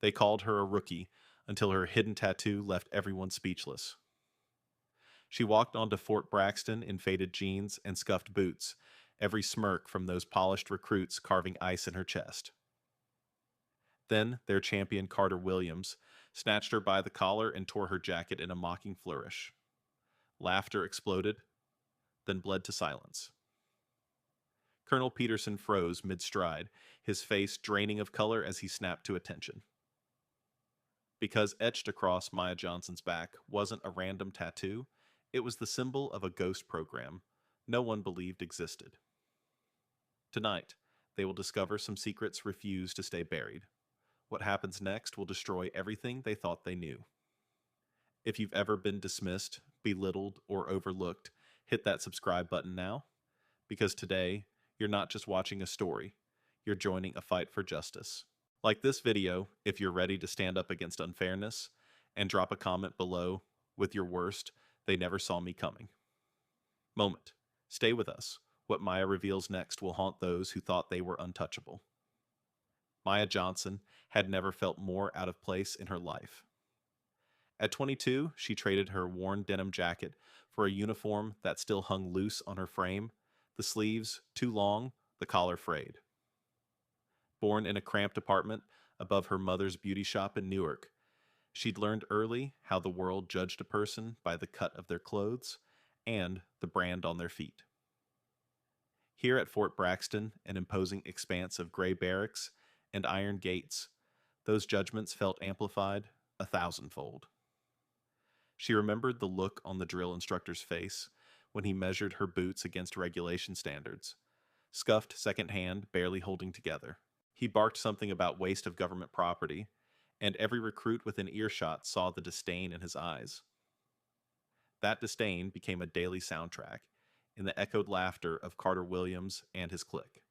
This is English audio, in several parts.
They called her a rookie until her hidden tattoo left everyone speechless. She walked onto Fort Braxton in faded jeans and scuffed boots, every smirk from those polished recruits carving ice in her chest. Then their champion Carter Williams snatched her by the collar and tore her jacket in a mocking flourish. Laughter exploded, then bled to silence. Colonel Peterson froze mid-stride, his face draining of color as he snapped to attention. Because etched across Maya Johnson's back wasn't a random tattoo, it was the symbol of a ghost program no one believed existed. Tonight, they will discover some secrets refused to stay buried. What happens next will destroy everything they thought they knew. If you've ever been dismissed, belittled, or overlooked, hit that subscribe button now, because today, you're not just watching a story, you're joining a fight for justice. Like this video if you're ready to stand up against unfairness, and drop a comment below with your worst "they never saw me coming" moment. Stay with us. What Maya reveals next will haunt those who thought they were untouchable. Maya Johnson had never felt more out of place in her life. At 22, she traded her worn denim jacket for a uniform that still hung loose on her frame, the sleeves too long, the collar frayed. Born in a cramped apartment above her mother's beauty shop in Newark, she'd learned early how the world judged a person by the cut of their clothes and the brand on their feet. Here at Fort Braxton, an imposing expanse of gray barracks and iron gates, those judgments felt amplified 1,000-fold. She remembered the look on the drill instructor's face when he measured her boots against regulation standards, scuffed secondhand, barely holding together. He barked something about waste of government property, and every recruit within earshot saw the disdain in his eyes. That disdain became a daily soundtrack in the echoed laughter of Carter Williams and his clique.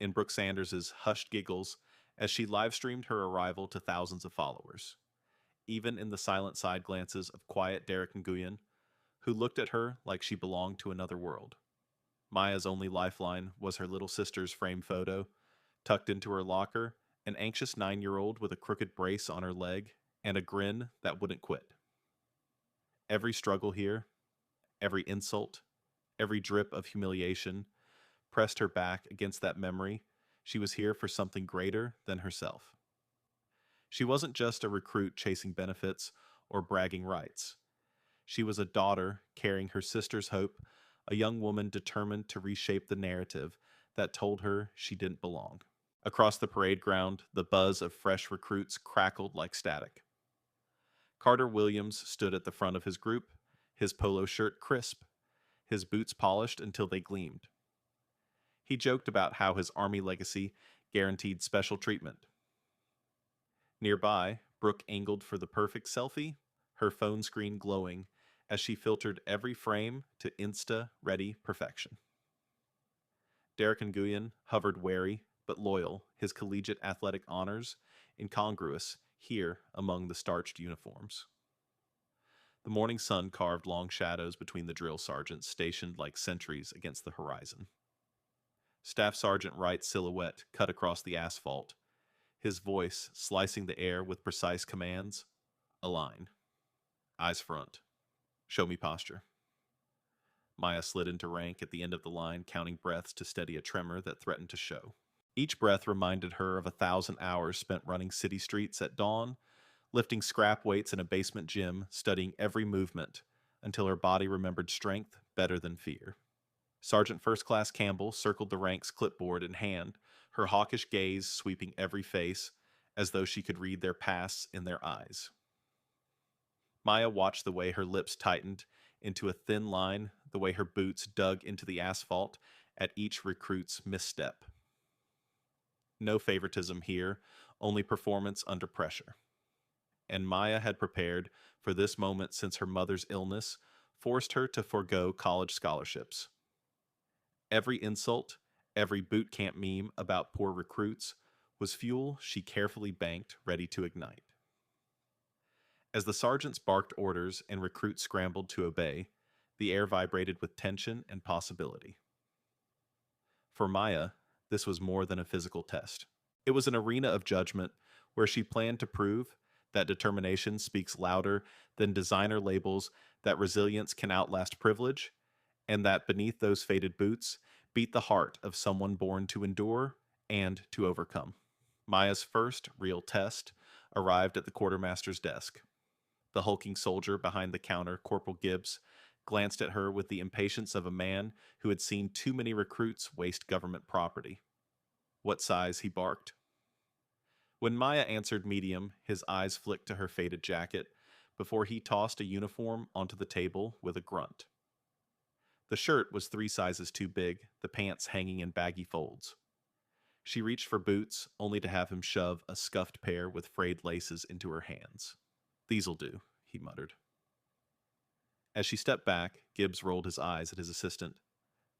In Brooke Sanders's hushed giggles as she live-streamed her arrival to thousands of followers. Even in the silent side glances of quiet Derek Nguyen, who looked at her like she belonged to another world. Maya's only lifeline was her little sister's framed photo, tucked into her locker, an anxious 9-year-old with a crooked brace on her leg and a grin that wouldn't quit. Every struggle here, every insult, every drip of humiliation pressed her back against that memory she was here for something greater than herself. She wasn't just a recruit chasing benefits or bragging rights. She was a daughter carrying her sister's hope, a young woman determined to reshape the narrative that told her she didn't belong. Across the parade ground, the buzz of fresh recruits crackled like static. Carter Williams stood at the front of his group, his polo shirt crisp, his boots polished until they gleamed. He joked about how his Army legacy guaranteed special treatment. Nearby, Brooke angled for the perfect selfie, her phone screen glowing as she filtered every frame to Insta-ready perfection. Derek Nguyen hovered wary but loyal, his collegiate athletic honors incongruous here among the starched uniforms. The morning sun carved long shadows between the drill sergeants stationed like sentries against the horizon. Staff Sergeant Wright's silhouette cut across the asphalt, his voice slicing the air with precise commands. Align. Eyes front. Show me posture. Maya slid into rank at the end of the line, counting breaths to steady a tremor that threatened to show. Each breath reminded her of 1,000 hours spent running city streets at dawn, lifting scrap weights in a basement gym, studying every movement, until her body remembered strength better than fear. Sergeant First Class Campbell circled the ranks, clipboard in hand, her hawkish gaze sweeping every face, as though she could read their pasts in their eyes. Maya watched the way her lips tightened into a thin line, the way her boots dug into the asphalt at each recruit's misstep. No favoritism here, only performance under pressure. And Maya had prepared for this moment since her mother's illness forced her to forego college scholarships. Every insult, every boot camp meme about poor recruits was fuel she carefully banked, ready to ignite. As the sergeants barked orders and recruits scrambled to obey, the air vibrated with tension and possibility. For Maya, this was more than a physical test. It was an arena of judgment where she planned to prove that determination speaks louder than designer labels, that resilience can outlast privilege, and that beneath those faded boots beat the heart of someone born to endure and to overcome. Maya's first real test arrived at the quartermaster's desk. The hulking soldier behind the counter, Corporal Gibbs, glanced at her with the impatience of a man who had seen too many recruits waste government property. "What size?" he barked. When Maya answered medium, his eyes flicked to her faded jacket before he tossed a uniform onto the table with a grunt. The shirt was 3 sizes too big, the pants hanging in baggy folds. She reached for boots, only to have him shove a scuffed pair with frayed laces into her hands. "These'll do," he muttered. As she stepped back, Gibbs rolled his eyes at his assistant.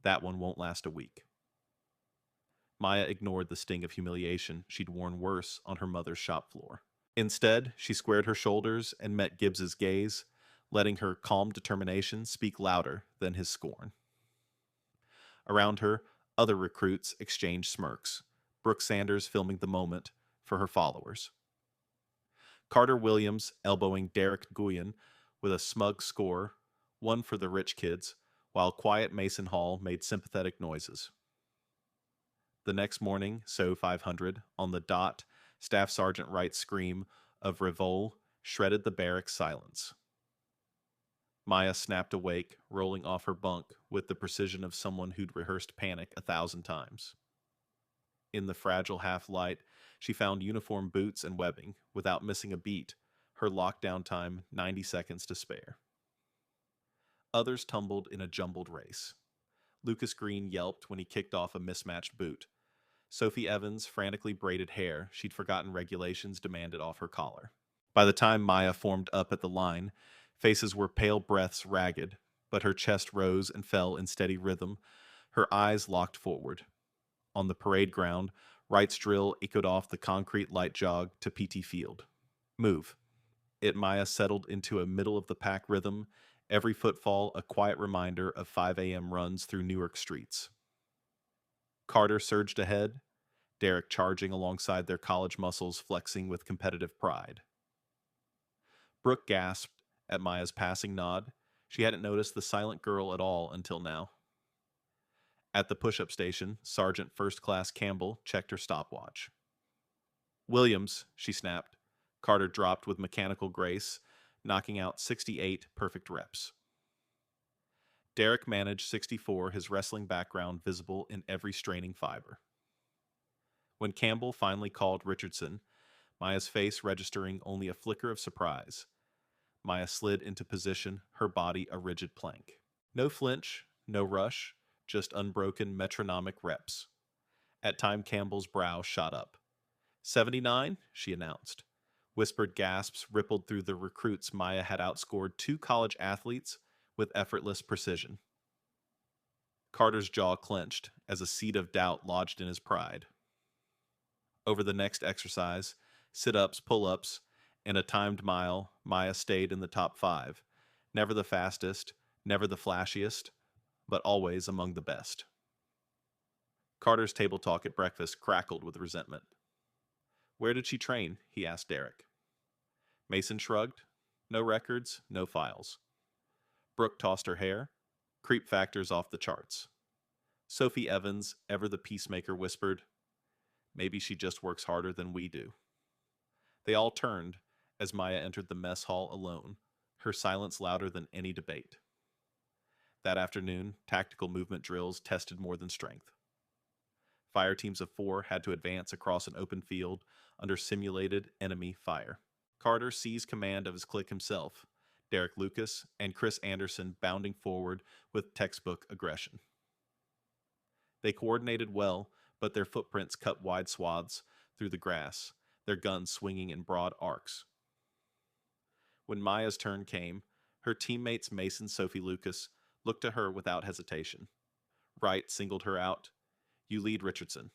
"That one won't last a week." Maya ignored the sting of humiliation she'd worn worse on her mother's shop floor. Instead, she squared her shoulders and met Gibbs's gaze, letting her calm determination speak louder than his scorn. Around her, other recruits exchanged smirks, Brooke Sanders filming the moment for her followers. Carter Williams elbowing Derek Guyen with a smug score, one for the rich kids, while quiet Mason Hall made sympathetic noises. The next morning, So 500, on the dot, Staff Sergeant Wright's scream of revolt shredded the barracks silence. Maya snapped awake, rolling off her bunk with the precision of someone who'd rehearsed panic 1,000 times. In the fragile half-light, she found uniform boots and webbing, without missing a beat, her lockdown time 90 seconds to spare. Others tumbled in a jumbled race. Lucas Green yelped when he kicked off a mismatched boot. Sophie Evans frantically braided hair she'd forgotten regulations demanded off her collar. By the time Maya formed up at the line, faces were pale breaths ragged, but her chest rose and fell in steady rhythm, her eyes locked forward. On the parade ground, Wright's drill echoed off the concrete light jog to PT Field. "Move." Maya settled into a middle-of-the-pack rhythm, every footfall a quiet reminder of 5 a.m. runs through Newark streets. Carter surged ahead, Derek charging alongside their college muscles flexing with competitive pride. Brooke gasped at Maya's passing nod. She hadn't noticed the silent girl at all until now. At the push-up station, Sergeant First Class Campbell checked her stopwatch. "Williams," she snapped. Carter dropped with mechanical grace, knocking out 68 perfect reps. Derek managed 64, his wrestling background visible in every straining fiber. When Campbell finally called Richardson, Maya's face registering only a flicker of surprise, Maya slid into position, her body a rigid plank. No flinch, no rush, just unbroken metronomic reps. At time, Campbell's brow shot up. 79, she announced. Whispered gasps rippled through the recruits. Maya had outscored 2 college athletes with effortless precision. Carter's jaw clenched as a seed of doubt lodged in his pride. Over the next exercise, sit-ups, pull-ups, and a timed mile, Maya stayed in the top 5. Never the fastest, never the flashiest, but always among the best. Carter's table talk at breakfast crackled with resentment. "Where did she train?" he asked Derek. Mason shrugged. "No records, no files." Brooke tossed her hair. "Creep factors off the charts." Sophie Evans, ever the peacemaker, whispered, "Maybe she just works harder than we do." They all turned as Maya entered the mess hall alone, her silence louder than any debate. That afternoon, tactical movement drills tested more than strength. Fire teams of 4 had to advance across an open field under simulated enemy fire. Carter seized command of his clique himself, Derek Lucas and Chris Anderson bounding forward with textbook aggression. They coordinated well, but their footprints cut wide swaths through the grass, their guns swinging in broad arcs. When Maya's turn came, her teammates Mason Sophie Lucas looked to her without hesitation. Wright singled her out. "You lead Richardson."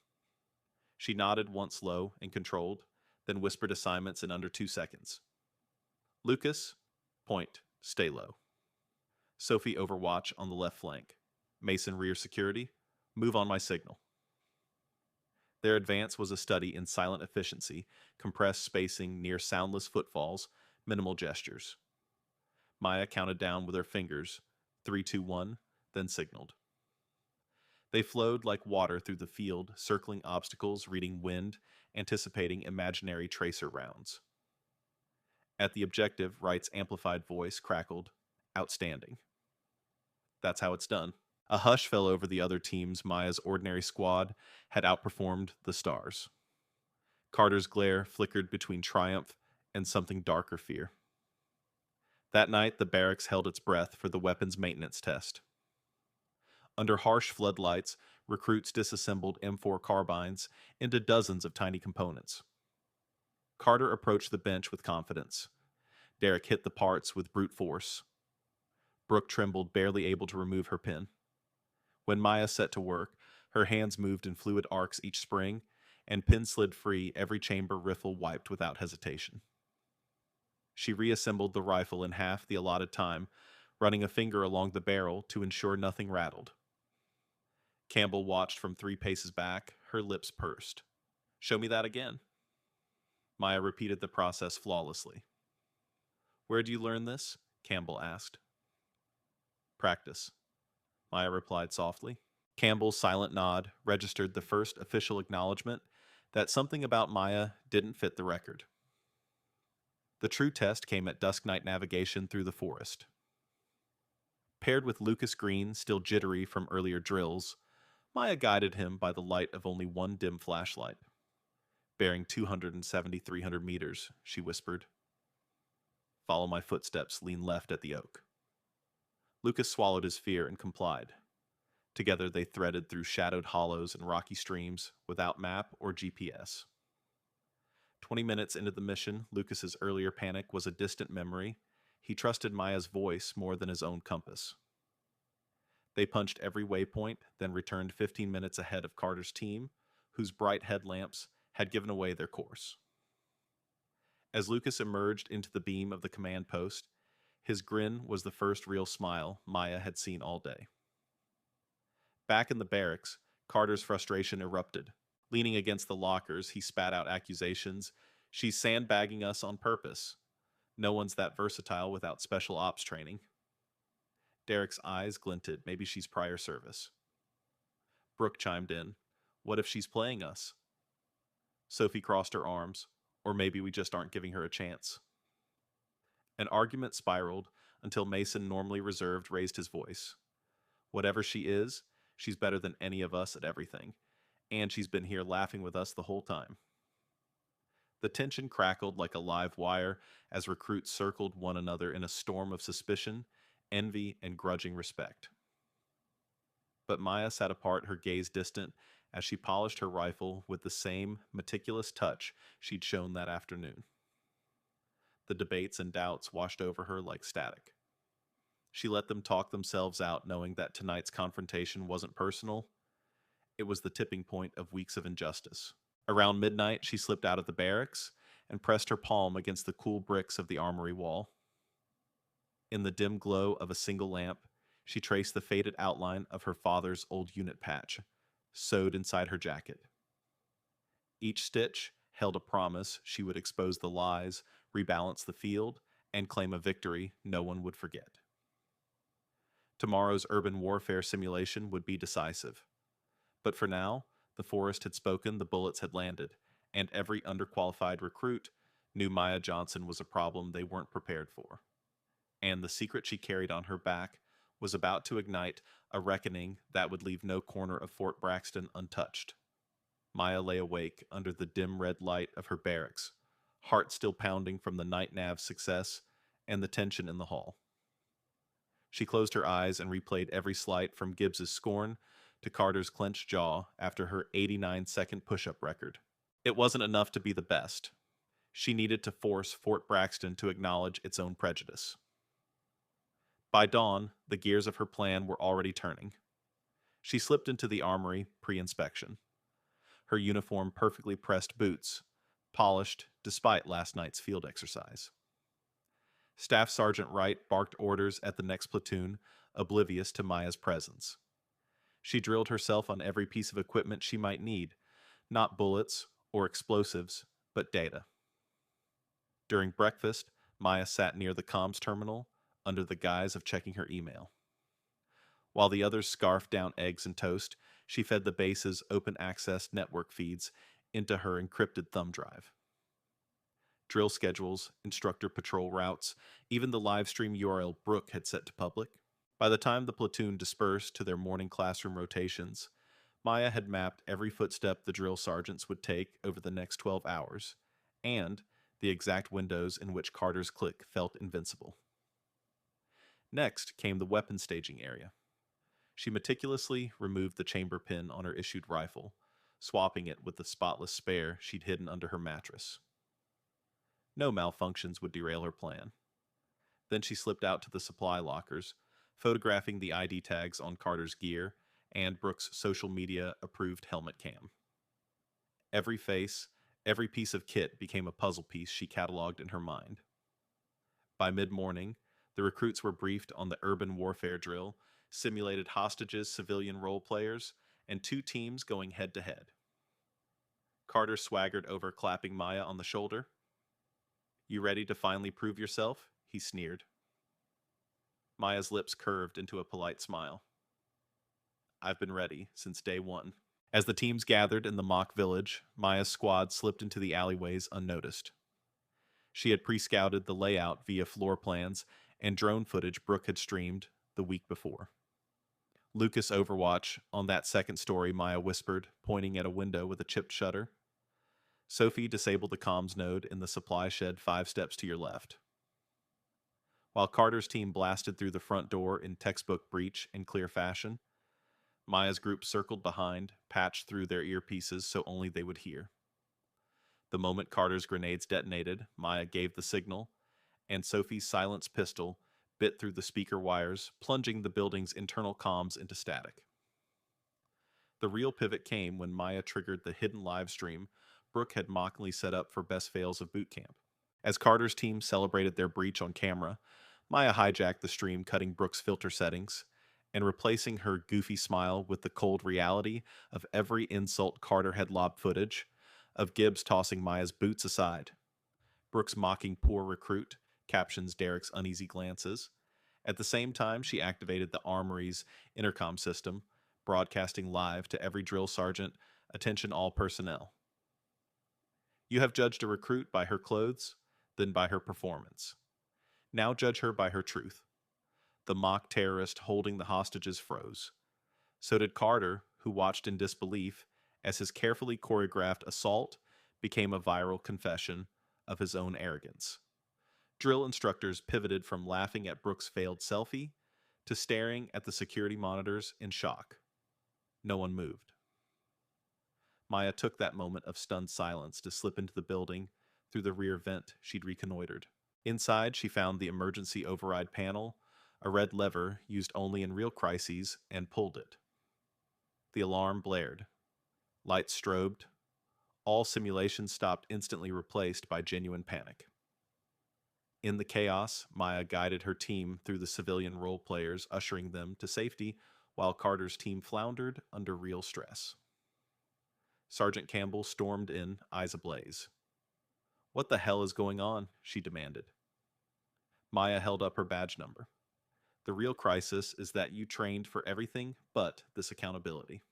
She nodded once low and controlled, then whispered assignments in under 2 seconds. "Lucas, point, stay low." Sophie overwatch on the left flank. Mason rear security, move on my signal. Their advance was a study in silent efficiency, compressed spacing near soundless footfalls, minimal gestures. Maya counted down with her fingers, 3, 2, 1, then signaled. They flowed like water through the field, circling obstacles, reading wind, anticipating imaginary tracer rounds. At the objective, Wright's amplified voice crackled, "Outstanding." That's how it's done. A hush fell over the other teams. Maya's ordinary squad had outperformed the stars. Carter's glare flickered between triumph and something darker fear. That night, the barracks held its breath for the weapons maintenance test. Under harsh floodlights, recruits disassembled M4 carbines into dozens of tiny components. Carter approached the bench with confidence. Derek hit the parts with brute force. Brooke trembled, barely able to remove her pin. When Maya set to work, her hands moved in fluid arcs each spring, and pin slid free, every chamber riffle wiped without hesitation. She reassembled the rifle in half the allotted time, running a finger along the barrel to ensure nothing rattled. Campbell watched from 3 paces back, her lips pursed. "Show me that again." Maya repeated the process flawlessly. "Where do you learn this?" Campbell asked. "Practice," Maya replied softly. Campbell's silent nod registered the first official acknowledgement that something about Maya didn't fit the record. The true test came at dusk night navigation through the forest. Paired with Lucas Green, still jittery from earlier drills, Maya guided him by the light of only one dim flashlight. "Bearing 270, 300 meters, she whispered. "Follow my footsteps, lean left at the oak." Lucas swallowed his fear and complied. Together they threaded through shadowed hollows and rocky streams without map or GPS. 20 minutes into the mission, Lucas's earlier panic was a distant memory. He trusted Maya's voice more than his own compass. They punched every waypoint, then returned 15 minutes ahead of Carter's team, whose bright headlamps had given away their course. As Lucas emerged into the beam of the command post, his grin was the first real smile Maya had seen all day. Back in the barracks, Carter's frustration erupted. Leaning against the lockers, he spat out accusations. "She's sandbagging us on purpose. No one's that versatile without special ops training." Derek's eyes glinted. "Maybe she's prior service." Brooke chimed in. "What if she's playing us?" Sophie crossed her arms. "Or maybe we just aren't giving her a chance." An argument spiraled until Mason, normally reserved, raised his voice. "Whatever she is, she's better than any of us at everything. And she's been here laughing with us the whole time." The tension crackled like a live wire as recruits circled one another in a storm of suspicion, envy, and grudging respect. But Maya sat apart, her gaze distant, as she polished her rifle with the same meticulous touch she'd shown that afternoon. The debates and doubts washed over her like static. She let them talk themselves out, knowing that tonight's confrontation wasn't personal. It was the tipping point of weeks of injustice. Around midnight, she slipped out of the barracks and pressed her palm against the cool bricks of the armory wall. In the dim glow of a single lamp, she traced the faded outline of her father's old unit patch, sewed inside her jacket. Each stitch held a promise she would expose the lies, rebalance the field, and claim a victory no one would forget. Tomorrow's urban warfare simulation would be decisive. But for now, the forest had spoken, the bullets had landed, and every underqualified recruit knew Maya Johnson was a problem they weren't prepared for. And the secret she carried on her back was about to ignite a reckoning that would leave no corner of Fort Braxton untouched. Maya lay awake under the dim red light of her barracks, heart still pounding from the night nav's success and the tension in the hall. She closed her eyes and replayed every slight from Gibbs's scorn to Carter's clenched jaw after her 89-second push-up record. It wasn't enough to be the best. She needed to force Fort Braxton to acknowledge its own prejudice. By dawn, the gears of her plan were already turning. She slipped into the armory pre-inspection. Her uniform perfectly pressed boots, polished despite last night's field exercise. Staff Sergeant Wright barked orders at the next platoon, oblivious to Maya's presence. She drilled herself on every piece of equipment she might need, Not bullets or explosives, but data. During breakfast, Maya sat near the comms terminal under the guise of checking her email. While the others scarfed down eggs and toast, she fed the base's open access network feeds into her encrypted thumb drive. Drill schedules, instructor patrol routes, even the live stream URL Brooke had set to public. By the time the platoon dispersed to their morning classroom rotations, Maya had mapped every footstep the drill sergeants would take over the next 12 hours, and the exact windows in which Carter's clique felt invincible. Next came the weapon staging area. She meticulously removed the chamber pin on her issued rifle, swapping it with the spotless spare she'd hidden under her mattress. No malfunctions would derail her plan. Then she slipped out to the supply lockers, photographing the ID tags on Carter's gear and Brooke's social media approved helmet cam. Every face, every piece of kit became a puzzle piece she cataloged in her mind. By mid-morning, the recruits were briefed on the urban warfare drill, simulated hostages, civilian role players, and 2 teams going head-to-head. Carter swaggered over, clapping Maya on the shoulder. "You ready to finally prove yourself?" he sneered. Maya's lips curved into a polite smile. "I've been ready since day one." As the teams gathered in the mock village, Maya's squad slipped into the alleyways unnoticed. She had pre-scouted the layout via floor plans and drone footage Brooke had streamed the week before. "Lucas Overwatch on that second story," Maya whispered, pointing at a window with a chipped shutter. "Sophie, disable the comms node in the supply shed 5 steps to your left." While Carter's team blasted through the front door in textbook breach and clear fashion, Maya's group circled behind, patched through their earpieces so only they would hear. The moment Carter's grenades detonated, Maya gave the signal, and Sophie's silenced pistol bit through the speaker wires, plunging the building's internal comms into static. The real pivot came when Maya triggered the hidden live stream Brooke had mockingly set up for best fails of boot camp. As Carter's team celebrated their breach on camera, Maya hijacked the stream, cutting Brooke's filter settings and replacing her goofy smile with the cold reality of every insult Carter had lobbed footage, of Gibbs tossing Maya's boots aside, Brooks mocking poor recruit, captions Derek's uneasy glances. At the same time, she activated the Armory's intercom system, broadcasting live to every drill sergeant, "Attention all personnel. You have judged a recruit by her clothes, then by her performance. Now judge her by her truth." The mock terrorist holding the hostages froze. So did Carter, who watched in disbelief as his carefully choreographed assault became a viral confession of his own arrogance. Drill instructors pivoted from laughing at Brooks' failed selfie to staring at the security monitors in shock. No one moved. Maya took that moment of stunned silence to slip into the building through the rear vent she'd reconnoitered. Inside, she found the emergency override panel, a red lever used only in real crises, and pulled it. The alarm blared. Lights strobed. All simulations stopped, instantly replaced by genuine panic. In the chaos, Maya guided her team through the civilian role players, ushering them to safety while Carter's team floundered under real stress. Sergeant Campbell stormed in, eyes ablaze. "What the hell is going on?" she demanded. Maya held up her badge number. "The real crisis is that you trained for everything but this accountability."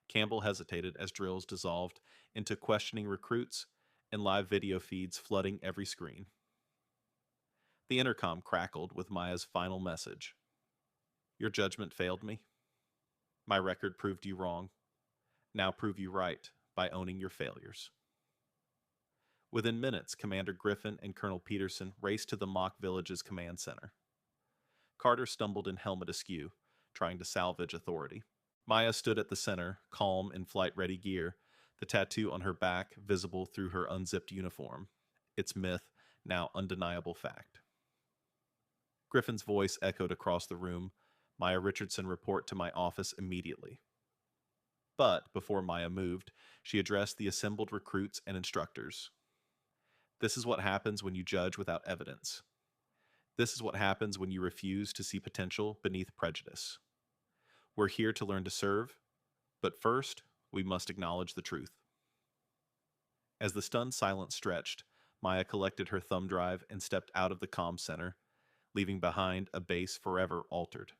Campbell hesitated as drills dissolved into questioning recruits and live video feeds flooding every screen. The intercom crackled with Maya's final message. "Your judgment failed me. My record proved you wrong. Now prove you right by owning your failures." Within minutes, Commander Griffin and Colonel Peterson raced to the mock village's command center. Carter stumbled in helmet askew, trying to salvage authority. Maya stood at the center, calm in flight-ready gear, the tattoo on her back visible through her unzipped uniform. Its myth, now undeniable fact. Griffin's voice echoed across the room. "Maya Richardson, report to my office immediately." But before Maya moved, she addressed the assembled recruits and instructors. "This is what happens when you judge without evidence. This is what happens when you refuse to see potential beneath prejudice. We're here to learn to serve, but first, We must acknowledge the truth. As the stunned silence stretched, Maya collected her thumb drive and stepped out of the comm center, leaving behind a base forever altered.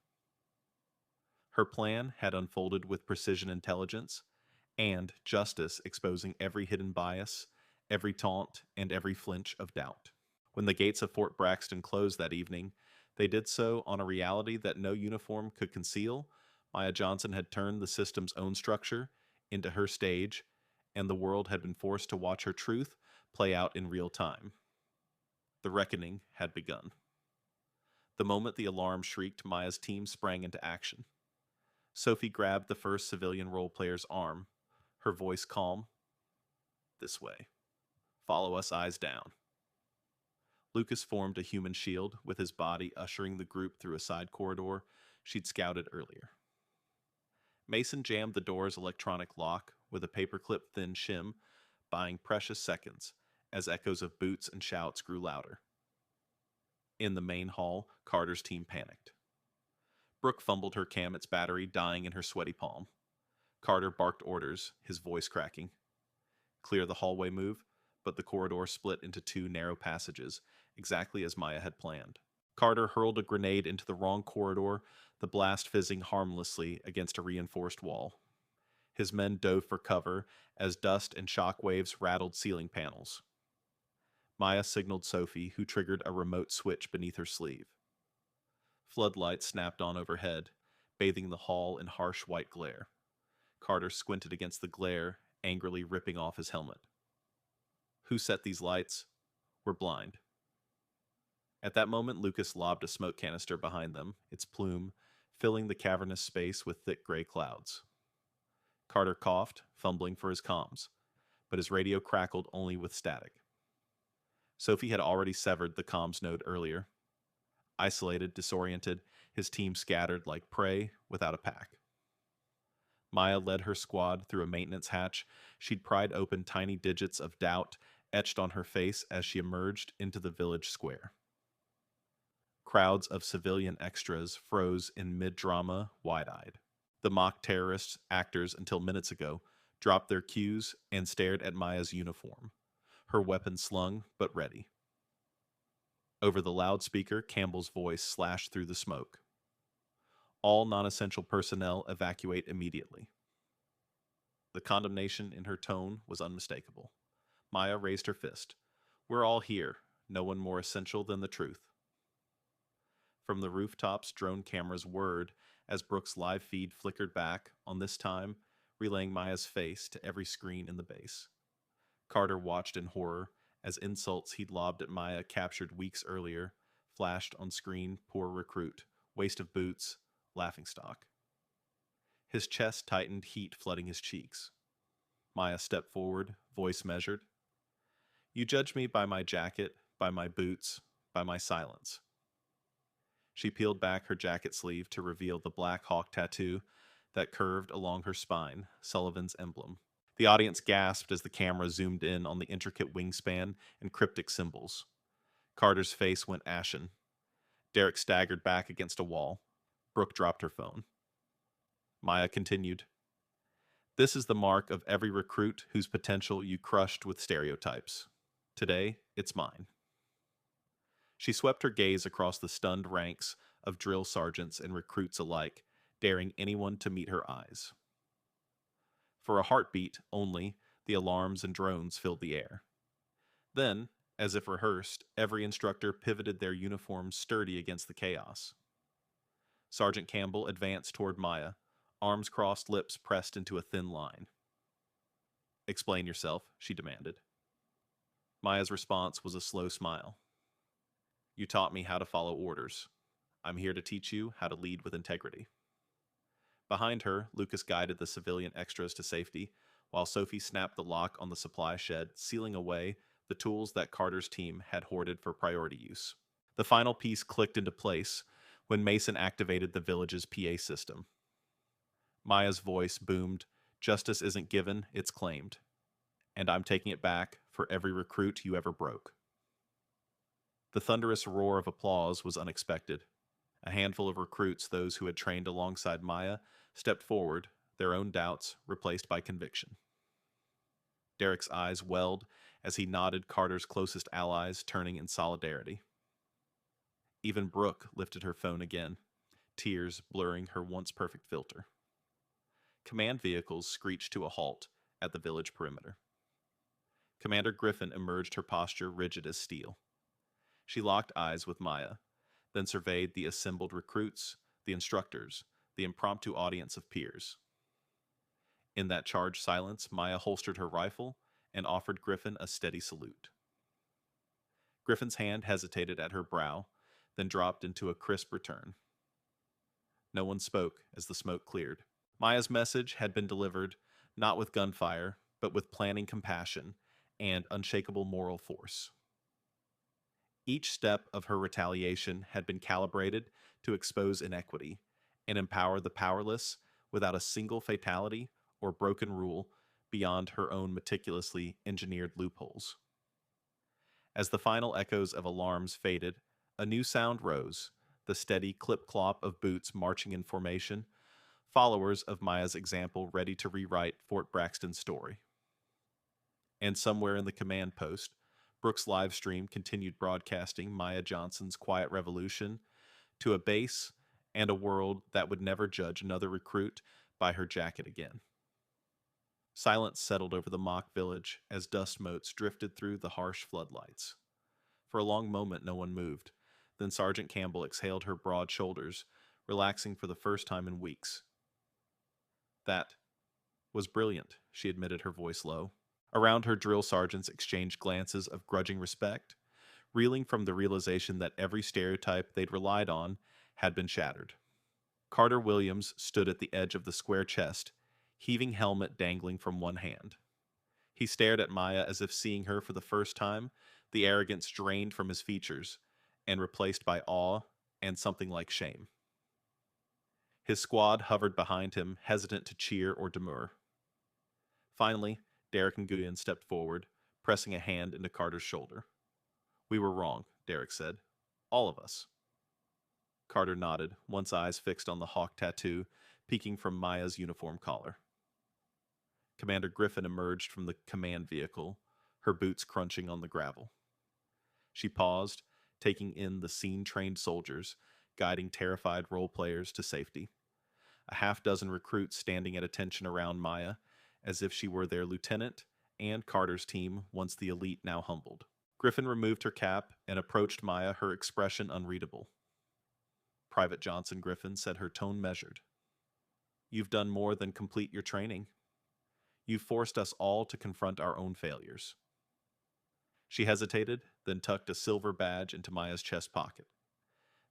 Her plan had unfolded with precision intelligence and justice, exposing every hidden bias, every taunt, and every flinch of doubt. When the gates of Fort Braxton closed that evening, they did so on a reality that no uniform could conceal. Maya Johnson had turned the system's own structure into her stage, and the world had been forced to watch her truth play out in real time. The reckoning had begun. The moment the alarm shrieked, Maya's team sprang into action. Sophie grabbed the first civilian role player's arm, her voice calm. This way. Follow us, eyes down. Lucas formed a human shield, with his body ushering the group through a side corridor she'd scouted earlier. Mason jammed the door's electronic lock with a paperclip-thin shim, buying precious seconds as echoes of boots and shouts grew louder. In the main hall, Carter's team panicked. Brooke fumbled her Kamet's battery, dying in her sweaty palm. Carter barked orders, his voice cracking. Clear the hallway move, but the corridor split into two narrow passages, exactly as Maya had planned. Carter hurled a grenade into the wrong corridor, the blast fizzing harmlessly against a reinforced wall. His men dove for cover as dust and shock waves rattled ceiling panels. Maya signaled Sophie, who triggered a remote switch beneath her sleeve. Floodlights snapped on overhead, bathing the hall in harsh white glare. Carter squinted against the glare, angrily ripping off his helmet. Who set these lights? We're blind. At that moment, Lucas lobbed a smoke canister behind them, its plume filling the cavernous space with thick gray clouds. Carter coughed, fumbling for his comms, but his radio crackled only with static. Sophie had already severed the comms node earlier. Isolated, disoriented, his team scattered like prey without a pack. Maya led her squad through a maintenance hatch. She'd pried open tiny digits of doubt etched on her face as she emerged into the village square. Crowds of civilian extras froze in mid-drama, wide-eyed. The mock terrorist actors, until minutes ago, dropped their cues and stared at Maya's uniform, her weapon slung but ready. Over the loudspeaker, Campbell's voice slashed through the smoke. All non-essential personnel evacuate immediately. The condemnation in her tone was unmistakable. Maya raised her fist. We're all here, no one more essential than the truth. From the rooftops, drone cameras whirred as Brooke's live feed flickered back, on this time relaying Maya's face to every screen in the base. Carter watched in horror as insults he'd lobbed at Maya, captured weeks earlier, flashed on screen: poor recruit, waste of boots, laughingstock. His chest tightened, heat flooding his cheeks. Maya stepped forward, voice measured. You judge me by my jacket, by my boots, by my silence. She peeled back her jacket sleeve to reveal the black hawk tattoo that curved along her spine, Sullivan's emblem. The audience gasped as the camera zoomed in on the intricate wingspan and cryptic symbols. Carter's face went ashen. Derek staggered back against a wall. Brooke dropped her phone. Maya continued. This is the mark of every recruit whose potential you crushed with stereotypes. Today, it's mine. She swept her gaze across the stunned ranks of drill sergeants and recruits alike, daring anyone to meet her eyes. For a heartbeat only, the alarms and drones filled the air. Then, as if rehearsed, every instructor pivoted their uniforms sturdy against the chaos. Sergeant Campbell advanced toward Maya, arms crossed, lips pressed into a thin line. Explain yourself, she demanded. Maya's response was a slow smile. You taught me how to follow orders. I'm here to teach you how to lead with integrity. Behind her, Lucas guided the civilian extras to safety, while Sophie snapped the lock on the supply shed, sealing away the tools that Carter's team had hoarded for priority use. The final piece clicked into place when Mason activated the village's PA system. Maya's voice boomed, justice isn't given, it's claimed. And I'm taking it back for every recruit you ever broke. The thunderous roar of applause was unexpected. A handful of recruits, those who had trained alongside Maya, stepped forward, their own doubts replaced by conviction. Derek's eyes welled as he nodded Carter's closest allies, turning in solidarity. Even Brooke lifted her phone again, tears blurring her once perfect filter. Command vehicles screeched to a halt at the village perimeter. Commander Griffin emerged, her posture rigid as steel. She locked eyes with Maya, then surveyed the assembled recruits, the instructors, the impromptu audience of peers. In that charged silence, Maya holstered her rifle and offered Griffin a steady salute. Griffin's hand hesitated at her brow, then dropped into a crisp return. No one spoke as the smoke cleared. Maya's message had been delivered not with gunfire, but with planning compassion and unshakable moral force. Each step of her retaliation had been calibrated to expose inequity and empower the powerless without a single fatality or broken rule beyond her own meticulously engineered loopholes. As the final echoes of alarms faded, a new sound rose, the steady clip-clop of boots marching in formation, followers of Maya's example ready to rewrite Fort Braxton's story. And somewhere in the command post, Brooks' live stream continued broadcasting Maya Johnson's quiet revolution to a base and a world that would never judge another recruit by her jacket again. Silence settled over the mock village as dust motes drifted through the harsh floodlights. For a long moment, no one moved. Then Sergeant Campbell exhaled her broad shoulders, relaxing for the first time in weeks. That was brilliant, she admitted, her voice low. Around her, drill sergeants exchanged glances of grudging respect, reeling from the realization that every stereotype they'd relied on had been shattered. Carter Williams stood at the edge of the square chest, heaving helmet dangling from one hand. He stared at Maya as if seeing her for the first time, the arrogance drained from his features and replaced by awe and something like shame. His squad hovered behind him, hesitant to cheer or demur. Finally, Derek Nguyen stepped forward, pressing a hand into Carter's shoulder. "We were wrong," Derek said. "All of us." Carter nodded, once eyes fixed on the hawk tattoo peeking from Maya's uniform collar. Commander Griffin emerged from the command vehicle, her boots crunching on the gravel. She paused, taking in the scene-trained soldiers, guiding terrified role players to safety. A half-dozen recruits standing at attention around Maya, as if she were their lieutenant and Carter's team, once the elite, now humbled. Griffin removed her cap and approached Maya, her expression unreadable. "Private Johnson," Griffin said, her tone measured. "You've done more than complete your training. You've forced us all to confront our own failures." She hesitated, then tucked a silver badge into Maya's chest pocket.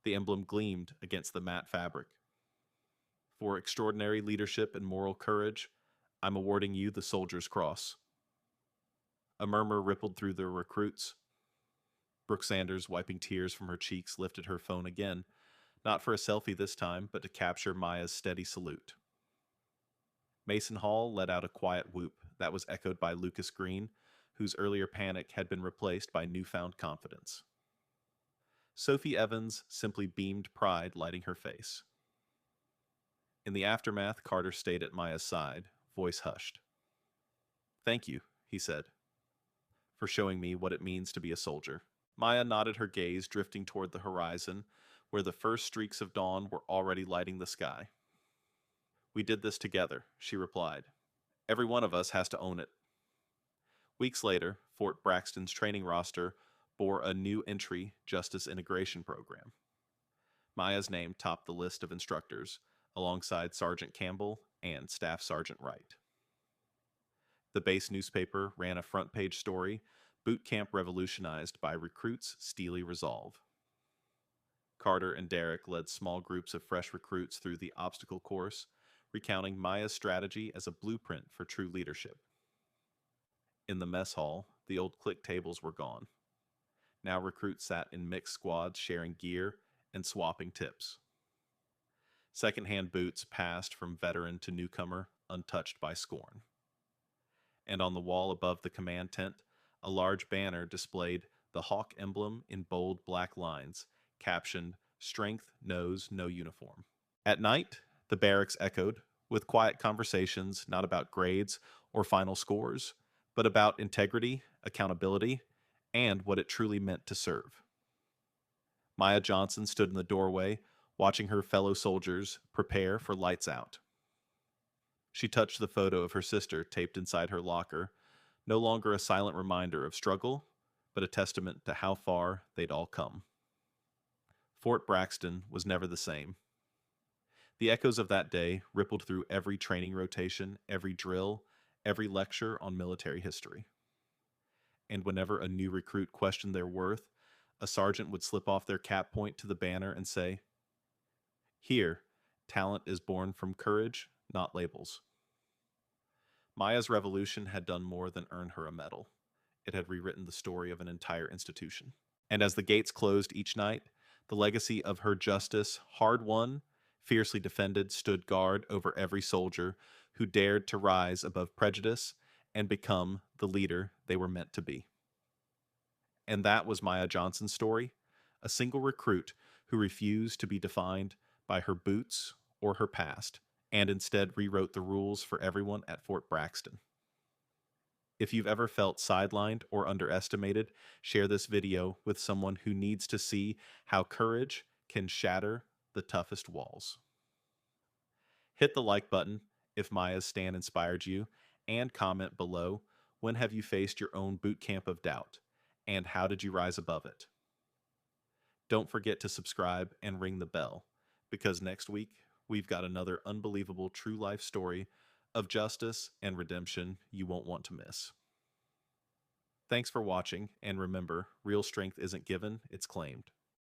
The emblem gleamed against the matte fabric. "For extraordinary leadership and moral courage, I'm awarding you the Soldier's Cross." A murmur rippled through the recruits. Brooke Sanders, wiping tears from her cheeks, lifted her phone again, not for a selfie this time, but to capture Maya's steady salute. Mason Hall let out a quiet whoop that was echoed by Lucas Green, whose earlier panic had been replaced by newfound confidence. Sophie Evans simply beamed pride, lighting her face. In the aftermath, Carter stayed at Maya's side, voice hushed. "Thank you," he said, "for showing me what it means to be a soldier." Maya nodded, her gaze drifting toward the horizon, where the first streaks of dawn were already lighting the sky. "We did this together," she replied. "Every one of us has to own it." Weeks later, Fort Braxton's training roster bore a new entry, Justice Integration Program. Maya's name topped the list of instructors, alongside Sergeant Campbell and Staff Sergeant Wright. The base newspaper ran a front-page story, "Boot Camp Revolutionized by Recruits' Steely Resolve." Carter and Derek led small groups of fresh recruits through the obstacle course, recounting Maya's strategy as a blueprint for true leadership. In the mess hall, the old click tables were gone. Now recruits sat in mixed squads, sharing gear and swapping tips. Second-hand boots passed from veteran to newcomer, untouched by scorn. And on the wall above the command tent, a large banner displayed the hawk emblem in bold black lines, captioned, "Strength knows no uniform." At night, the barracks echoed, with quiet conversations not about grades or final scores, but about integrity, accountability, and what it truly meant to serve. Maya Johnson stood in the doorway, watching her fellow soldiers prepare for lights out. She touched the photo of her sister taped inside her locker, no longer a silent reminder of struggle, but a testament to how far they'd all come. Fort Braxton was never the same. The echoes of that day rippled through every training rotation, every drill, every lecture on military history. And whenever a new recruit questioned their worth, a sergeant would slip off their cap point to the banner and say, "Here, talent is born from courage, not labels." Maya's revolution had done more than earn her a medal. It had rewritten the story of an entire institution. And as the gates closed each night, the legacy of her justice, hard won, fiercely defended, stood guard over every soldier who dared to rise above prejudice and become the leader they were meant to be. And that was Maya Johnson's story, a single recruit who refused to be defined by her boots or her past, and instead rewrote the rules for everyone at Fort Braxton. If you've ever felt sidelined or underestimated, share this video with someone who needs to see how courage can shatter the toughest walls. Hit the like button if Maya's stand inspired you, and comment below, when have you faced your own boot camp of doubt, and how did you rise above it? Don't forget to subscribe and ring the bell, because next week we've got another unbelievable true life story of justice and redemption you won't want to miss. Thanks for watching, and remember, real strength isn't given, it's claimed.